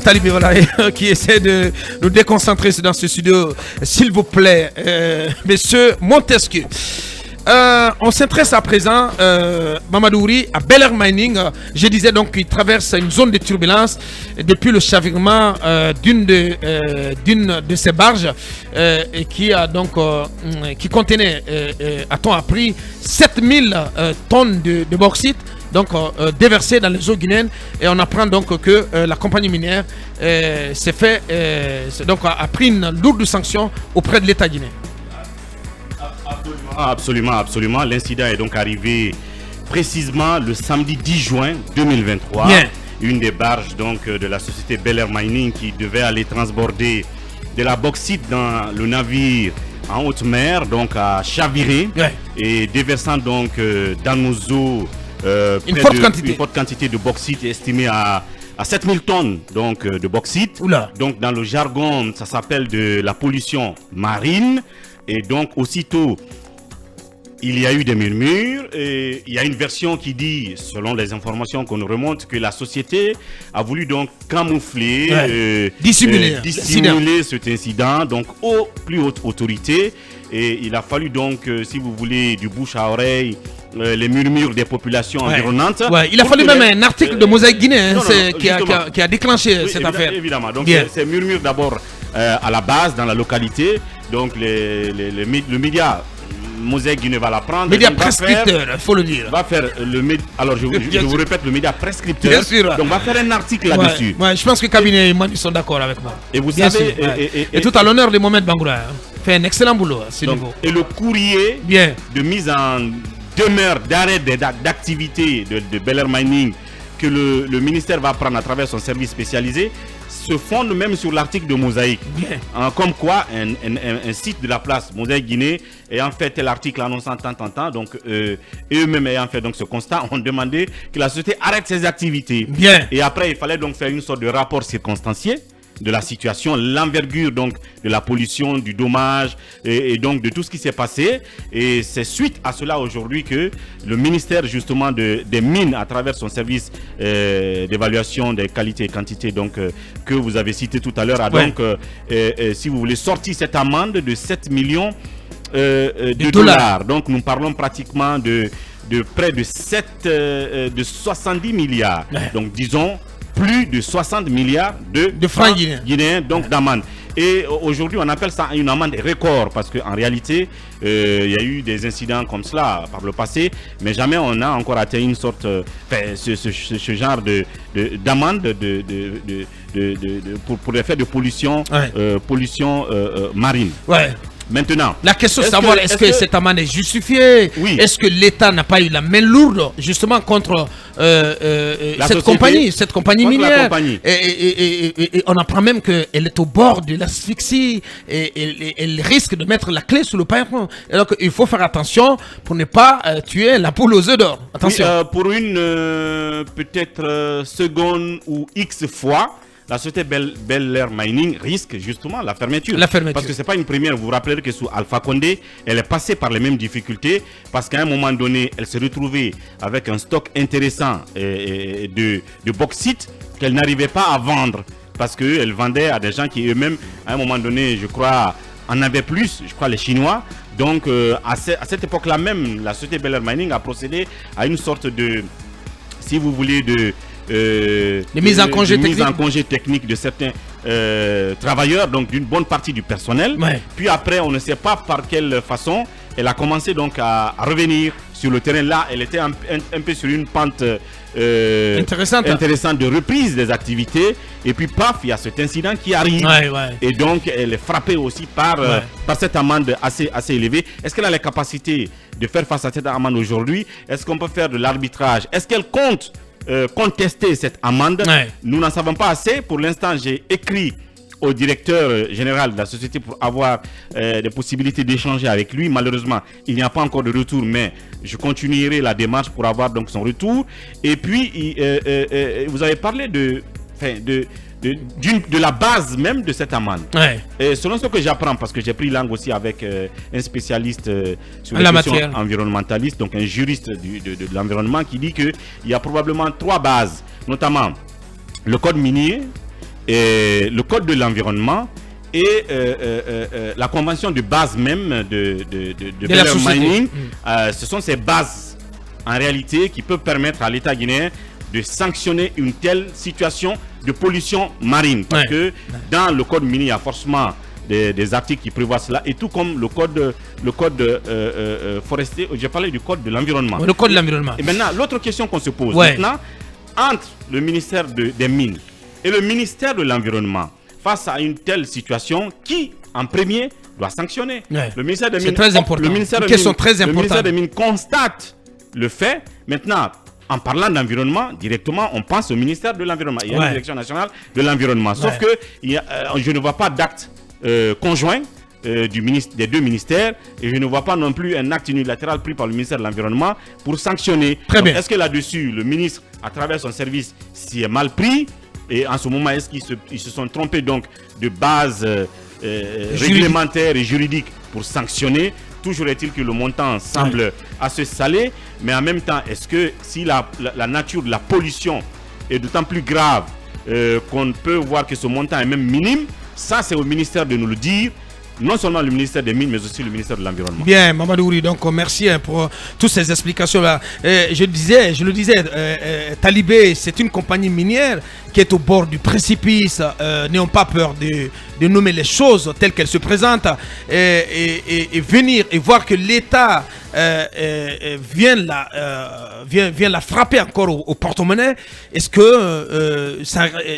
Talibé, voilà, qui essaie de nous déconcentrer dans ce studio. S'il vous plaît, monsieur Montesquieu. On s'intéresse à présent, Mamadouri, à Bel Air Mining. Je disais donc qu'il traverse une zone de turbulence depuis le chavirement d'une de ces barges et qui a donc qui contenait, a-t-on appris, 7000 tonnes de bauxite. Donc déversé dans les eaux guinéennes, et on apprend donc que la compagnie minière a pris une lourde sanction auprès de l'État guinéen. Absolument. L'incident est donc arrivé précisément le samedi 10 juin 2023. Bien. Une des barges donc de la société Bel Air Mining qui devait aller transborder de la bauxite dans le navire en haute mer, donc à chaviré, et déversant donc dans nos eaux une forte quantité de bauxite estimée à 7000 tonnes donc, de bauxite. Oula. Donc dans le jargon, ça s'appelle de la pollution marine. Et donc aussitôt, il y a eu des murmures. Et il y a une version qui dit, selon les informations qu'on nous remonte, que la société a voulu donc camoufler, dissimuler cet incident donc aux plus hautes autorités. Et il a fallu donc, si vous voulez, du bouche à oreille, les murmures des populations environnantes. Il a fallu même un article de Mosaïque Guinée qui a déclenché cette affaire. Évidemment. Donc ces murmures d'abord à la base, dans la localité. Donc le média Mosaïque Guinée va la prendre. Média prescripteur, il faut le dire. Va faire alors je vous répète, le média prescripteur. Bien sûr. Donc va faire un article là-dessus. Je pense que Cabinet et Mani sont d'accord avec moi. Et vous savez, et tout à l'honneur de Mohamed Bangoura. Fait un excellent boulot à ce niveau. Et le courrier de mise en demeure d'arrêt d'activité de Bel Air Mining que le ministère va prendre à travers son service spécialisé se fonde même sur l'article de Mosaïque. Comme quoi un site de la place Mosaïque Guinée ayant fait tel article annonçant tant. Donc eux-mêmes ayant fait donc ce constat, ont demandé que la société arrête ses activités. Et après il fallait donc faire une sorte de rapport circonstancié de la situation, l'envergure donc de la pollution, du dommage et donc de tout ce qui s'est passé. Et c'est suite à cela aujourd'hui que le ministère justement des mines, à travers son service d'évaluation des qualités et quantités donc que vous avez cité tout à l'heure, a donc si vous voulez sorti cette amende de 7 millions de dollars. Donc nous parlons pratiquement de près de 70 milliards. Donc disons plus de 60 milliards de francs guinéens donc d'amende. Et aujourd'hui, on appelle ça une amende record parce qu'en réalité, il y a eu des incidents comme cela par le passé, mais jamais on a encore atteint une sorte, ce genre d'amende pour l'effet de pollution, pollution marine. Maintenant, la question est de savoir est-ce que cette amende est justifiée. Est-ce que l'État n'a pas eu la main lourde justement contre cette compagnie minière et on apprend même qu'elle est au bord de l'asphyxie et elle risque de mettre la clé sous le paillasson. Donc il faut faire attention pour ne pas tuer la poule aux œufs d'or. Attention. Pour une peut-être seconde ou X fois, la société Bel Air Mining risque justement la fermeture. Parce que ce n'est pas une première. Vous vous rappelez que sous Alpha Condé, elle est passée par les mêmes difficultés parce qu'à un moment donné, elle s'est retrouvée avec un stock intéressant de bauxite qu'elle n'arrivait pas à vendre parce qu'elle vendait à des gens qui eux-mêmes, à un moment donné, je crois, en avaient plus, je crois les Chinois. Donc à cette époque-là même, la société Bel Air Mining a procédé à une sorte de, si vous voulez, de mise en congé technique de certains travailleurs, donc d'une bonne partie du personnel. Puis après, on ne sait pas par quelle façon, elle a commencé donc à revenir sur le terrain. Là, elle était un peu sur une pente intéressante de reprise des activités. Et puis paf, il y a cet incident qui arrive. Et donc, elle est frappée aussi par cette amende assez élevée. Est-ce qu'elle a les capacités de faire face à cette amende aujourd'hui? Est-ce qu'on peut faire de l'arbitrage? Est-ce qu'elle compte contester cette amende? Nous n'en savons pas assez. Pour l'instant, j'ai écrit au directeur général de la société pour avoir des possibilités d'échanger avec lui. Malheureusement, il n'y a pas encore de retour, mais je continuerai la démarche pour avoir donc son retour. Et puis, vous avez parlé de la base même de cette amende. Et selon ce que j'apprends, parce que j'ai pris langue aussi avec un spécialiste sur les questions environnementalistes, donc un juriste de l'environnement, qui dit qu'il y a probablement 3 bases, notamment le code minier, et le code de l'environnement et la convention de base même de Beller Mining. Ce sont ces bases en réalité qui peuvent permettre à l'État guinéen de sanctionner une telle situation de pollution marine. Parce que dans le code minier, il y a forcément des articles qui prévoient cela, et tout comme le code forestier. J'ai parlé du code de l'environnement. Le code de l'environnement. Et maintenant, l'autre question qu'on se pose maintenant, entre le ministère des Mines et le ministère de l'Environnement, face à une telle situation, qui en premier doit sanctionner? Le ministère des Mines. C'est très important. Le ministère des Mines constate le fait. Maintenant, en parlant d'environnement, directement, on pense au ministère de l'Environnement. Il y a une direction nationale de l'environnement. Sauf que je ne vois pas d'acte conjoint des deux ministères, et je ne vois pas non plus un acte unilatéral pris par le ministère de l'Environnement pour sanctionner. Est-ce que là-dessus, le ministre, à travers son service, s'y est mal pris? Et en ce moment, est-ce qu'ils se sont trompés donc de base réglementaire et juridique pour sanctionner? Toujours est-il que le montant semble assez salé, mais en même temps, est-ce que si la nature de la pollution est d'autant plus grave qu'on peut voir que ce montant est même minime, ça c'est au ministère de nous le dire. Non seulement le ministère des Mines, mais aussi le ministère de l'Environnement. Bien, Mamadou Ouri, donc merci pour toutes ces explications-là. Je le disais, Talibé, c'est une compagnie minière qui est au bord du précipice. N'ayons pas peur de nommer les choses telles qu'elles se présentent et venir et voir que l'État vient la frapper encore au porte-monnaie. Est-ce que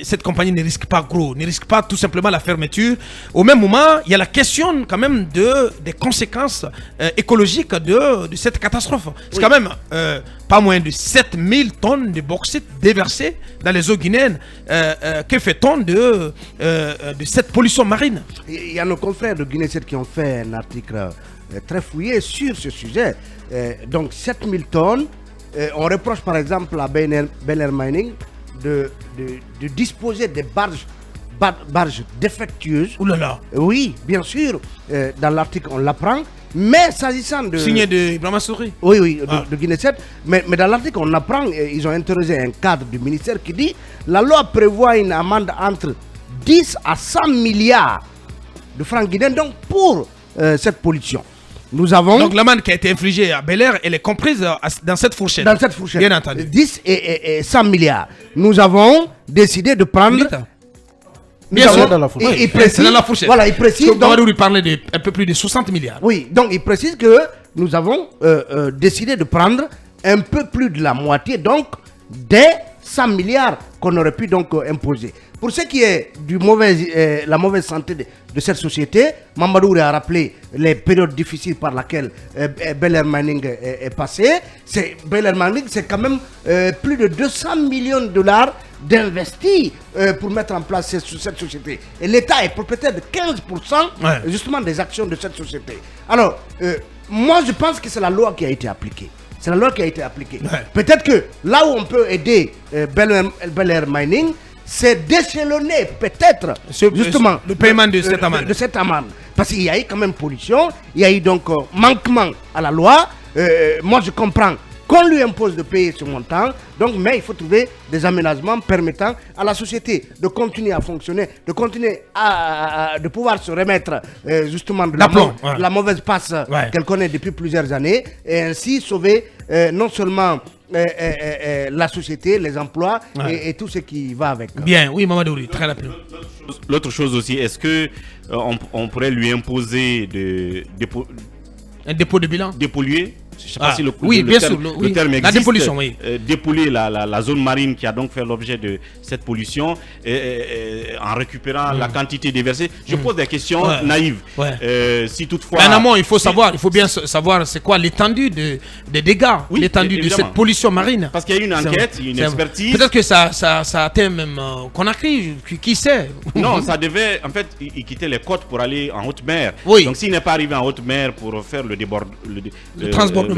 cette compagnie ne risque pas gros, ne risque pas tout simplement la fermeture? Au même moment, il y a la question quand même des conséquences écologiques de cette catastrophe. C'est quand même pas moins de 7000 tonnes de bauxite déversées dans les eaux guinéennes. Que fait-on de cette pollution marine? Il y a nos confrères de Guinée 7 qui ont fait un article très fouillé sur ce sujet. Donc 7000 tonnes. On reproche par exemple à Beller Mining de disposer des barges défectueuses. Ouh là là. Oui, bien sûr. Dans l'article, on l'apprend. Mais s'agissant de... Signé de Ibrahima Souri. Oui, de Guinée 7. Mais dans l'article, on apprend, ils ont interrogé un cadre du ministère qui dit la loi prévoit une amende entre 10 à 100 milliards de francs guinéens donc pour cette pollution. Nous avons... Donc l'amende qui a été infligée à Bel Air, elle est comprise dans cette fourchette. Dans cette fourchette. Bien entendu. 10 et 100 milliards. Nous avons décidé de prendre... Bien sûr, dans la fourchette. Il précise, dans la fourchette. Voilà, il précise. Donc, on va lui parler de un peu plus de 60 milliards. Oui, donc il précise que nous avons décidé de prendre un peu plus de la moitié, donc des 100 milliards qu'on aurait pu donc imposer. Pour ce qui est la mauvaise santé de cette société, Mamadou a rappelé les périodes difficiles par lesquelles Beller Mining est passé. Beller Mining, c'est quand même plus de 200 millions de dollars d'investis pour mettre en place cette société. Et l'État est propriétaire de 15% justement des actions de cette société. Alors, moi je pense que c'est la loi qui a été appliquée. C'est la loi qui a été appliquée. Peut-être que là où on peut aider Beller Mining, c'est d'échelonner peut-être justement le paiement de cette amende. De cette amende. Parce qu'il y a eu quand même pollution, il y a eu donc manquement à la loi. Moi je comprends qu'on lui impose de payer ce montant, donc, mais il faut trouver des aménagements permettant à la société de continuer à fonctionner, de continuer de pouvoir se remettre justement de la mauvaise passe qu'elle connaît depuis plusieurs années, et ainsi sauver non seulement la société, les emplois et tout ce qui va avec. Bien, oui, Mamadou Ouri, très rapide. L'autre chose aussi, est-ce que on pourrait lui imposer un dépôt de bilan? Dépolluer? Je sais pas si le terme existe. La dépollution, oui. Dépolluer la zone marine qui a donc fait l'objet de cette pollution en récupérant la quantité déversée. Je pose des questions naïves. Si toutefois... En amont, il faut bien savoir c'est quoi l'étendue des dégâts, l'étendue de cette pollution marine. Parce qu'il y a une enquête, une expertise. Peut-être que ça atteint même Conakry, qui sait? Non, ça devait, en fait, il quittait les côtes pour aller en haute mer. Donc s'il n'est pas arrivé en haute mer pour faire le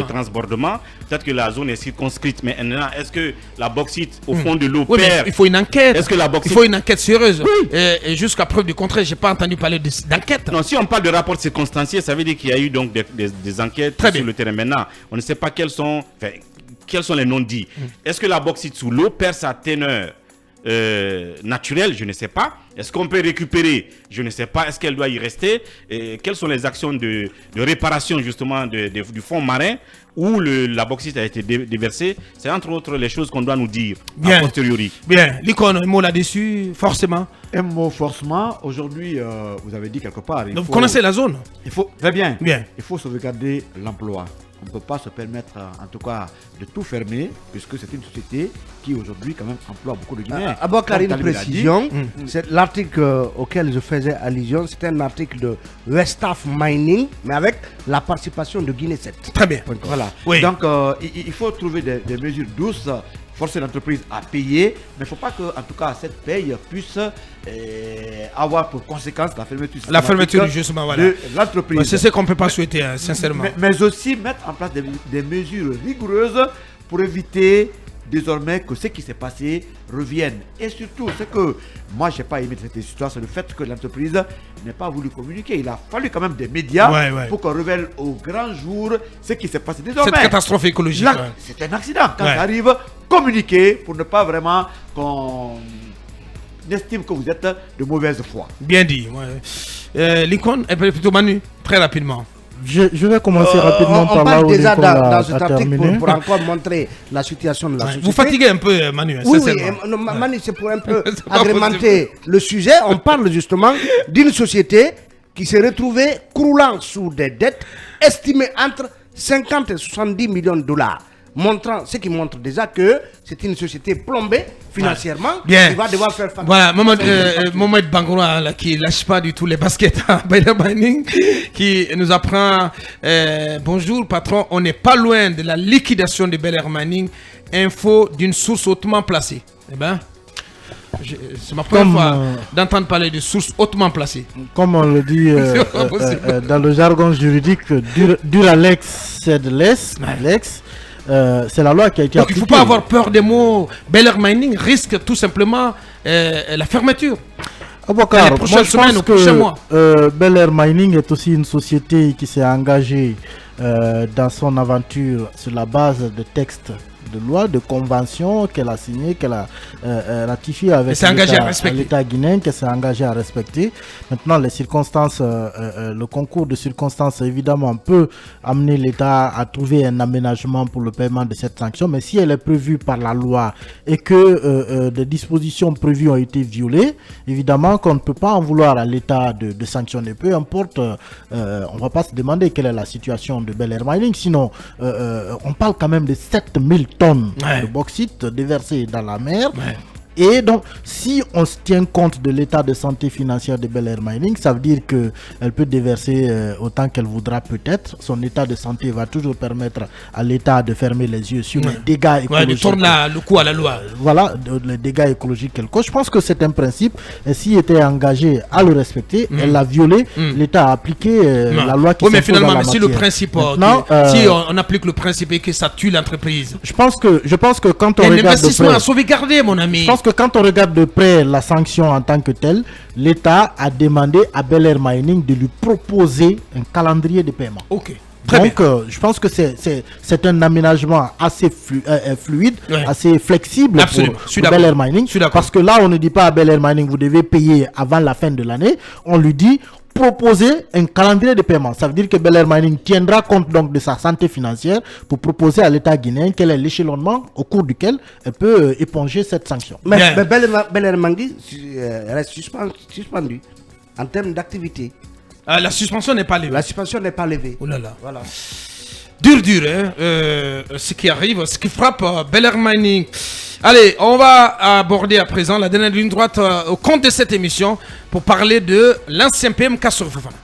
transbordement, peut-être que la zone est circonscrite. Mais est-ce que la bauxite au fond de l'eau perd? Il faut une enquête. Est-ce que la bauxite... Il faut une enquête sérieuse. Et jusqu'à preuve du contraire, j'ai pas entendu parler d'enquête. Non, si on parle de rapport circonstancié, ça veut dire qu'il y a eu donc des enquêtes sur le terrain. Maintenant, on ne sait pas quels sont les non-dits. Est-ce que la bauxite sous l'eau perd sa teneur naturelle? Je ne sais pas. Est-ce qu'on peut récupérer? Je ne sais pas. Est-ce qu'elle doit y rester? Quelles sont les actions de réparation justement du fond marin où la bauxite a été déversée? C'est entre autres les choses qu'on doit nous dire a posteriori. Bien, l'icône, un mot là-dessus, forcément. Un mot forcément. Aujourd'hui, vous avez dit quelque part. Vous connaissez la zone? Il faut, très bien. Bien. Il faut sauvegarder l'emploi. On ne peut pas se permettre, en tout cas, de tout fermer, puisque c'est une société qui aujourd'hui quand même emploie beaucoup de Guinéens. Aboukar, une précision. C'est l'article auquel je faisais allusion, c'est un article de Westaf Mining, mais avec la participation de Guinée 7. Très bien. Voilà. Oui. Donc, il faut trouver des mesures douces, forcer l'entreprise à payer, mais il ne faut pas que, en tout cas, cette paye puisse avoir pour conséquence la fermeture justement, voilà, de l'entreprise. C'est ce qu'on ne peut pas souhaiter, sincèrement. Mais aussi mettre en place des mesures rigoureuses pour éviter désormais que ce qui s'est passé revienne. Et surtout, ce que moi je n'ai pas aimé de cette histoire, c'est le fait que l'entreprise n'ait pas voulu communiquer. Il a fallu quand même des médias pour qu'on révèle au grand jour ce qui s'est passé. Désormais, cette catastrophe écologique. C'est un accident. Quand ça arrive, communiquez pour ne pas vraiment qu'on estime que vous êtes de mauvaise foi. Bien dit. L'icône est plutôt Manu, très rapidement. Je vais commencer rapidement par là où on parle déjà dans cet article terminé. pour encore montrer la situation de la société. Vous fatiguez un peu, Manu. Oui, Manu, c'est pour un peu agrémenter le sujet. On parle justement d'une société qui s'est retrouvée croulant sous des dettes estimées entre 50 et 70 millions de dollars. Ce qui montre déjà que c'est une société plombée financièrement. Bien. Qui va devoir faire face. Voilà, Mohamed Bangoura, là, qui lâche pas du tout les baskets à Beller Mining, qui nous apprend bonjour patron, on n'est pas loin de la liquidation de Beller Mining. Info d'une source hautement placée. Eh ben, c'est ma première fois d'entendre parler de sources hautement placées. Comme on le dit dans le jargon juridique, Duralex c'est de Lex. C'est la loi qui a été appliquée. Donc il ne faut pas avoir peur des mots. Beller Mining risque tout simplement la fermeture. Aboukar, moi je pense que Beller Mining est aussi une société qui s'est engagée dans son aventure sur la base de textes de loi, de convention qu'elle a signé, qu'elle a ratifié avec l'État guinéen, qu'elle s'est engagé à respecter. Maintenant, les circonstances, le concours de circonstances, évidemment, peut amener l'État à trouver un aménagement pour le paiement de cette sanction, mais si elle est prévue par la loi et que des dispositions prévues ont été violées, évidemment qu'on ne peut pas en vouloir à l'État de sanctionner. Peu importe, on ne va pas se demander quelle est la situation de Beller Mining, sinon on parle quand même de 7000 tonnes de bauxite déversées dans la mer. Et donc, si on se tient compte de l'état de santé financière de Beller Mining, ça veut dire qu'elle peut déverser autant qu'elle voudra peut-être. Son état de santé va toujours permettre à l'État de fermer les yeux sur les dégâts écologiques. De tourner le coup à la loi. Voilà, les dégâts écologiques qu'elle cause. Je pense que c'est un principe. Et s'il était engagé à le respecter, elle l'a violé. L'État a appliqué la loi qui mais finalement, si le principe, si on applique le principe et que ça tue l'entreprise. Je pense que quand on regarde l'investissement à sauvegarder, mon ami. Je pense que quand on regarde de près la sanction en tant que telle, l'État a demandé à Beller Mining de lui proposer un calendrier de paiement. Ok. Donc, je pense que c'est un aménagement assez fluide, assez flexible pour Beller Mining. Parce que là, on ne dit pas à Beller Mining, vous devez payer avant la fin de l'année. On lui dit, proposer un calendrier de paiement. Ça veut dire que Beller Mining tiendra compte donc de sa santé financière pour proposer à l'État guinéen quel est l'échelonnement au cours duquel elle peut éponger cette sanction. Mais Beller Mining reste suspendu en termes d'activité. La suspension n'est pas levée. La suspension n'est pas levée. Oh là là. Voilà. Dur, hein, ce qui arrive, ce qui frappe Beller Mining. Allez, on va aborder à présent la dernière ligne droite au compte de cette émission pour parler de l'ancien PM Kassor Fofana.